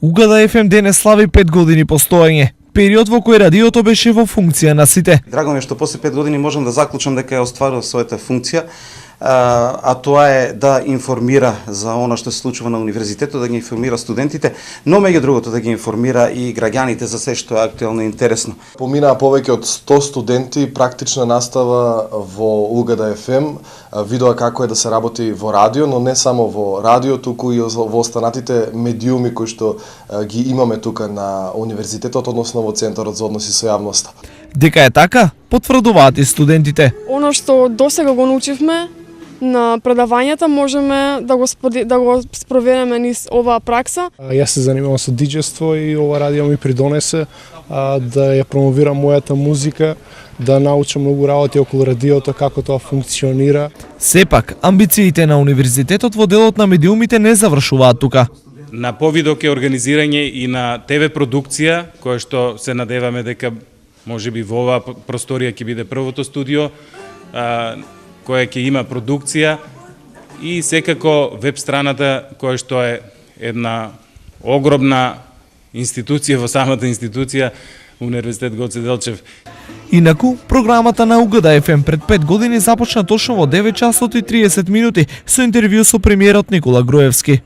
Угада ФМ денес слави 5 години постоење, период во кој радиото беше во функција на сите. Драго ми е што после 5 години можам да заклучам дека ја остварува својата функција, а тоа е да информира за она што се случува на универзитетот, да ги информира студентите, но меѓу другото да ги информира и граѓаните за се што е актуелно и интересно. Поминаа повеќе од 100 студенти практична настава во Угада ФМ, видоа како е да се работи во радио, но не само во радио, туку и во останатите медиуми кои што ги имаме тука на универзитетот, односно во Центарот за односи со јавноста. Дека е така, потврдуваат и студентите. Оно што досега го научивме на предавањата можеме да го спроведеме низ оваа пракса. Јас се занимавам со диџество и ова радио ми придонесе да ја промовирам мојата музика, да научам многу работи околу радиото, како тоа функционира. Сепак, амбициите на универзитетот во делот на медиумите не завршуваат тука. На повидок е организирање и на ТВ продукција, која што се надеваме дека можеби во оваа просторија ќе биде првото студио, која ќе има продукција и секако веб страната која што е една огромна институција во самата институција Универзитет Гоце Делчев. Инаку, програмата на Угада ФМ пред 5 години започна точно во 9 часот и 30 минути со интервју со премиерот Никола Груевски.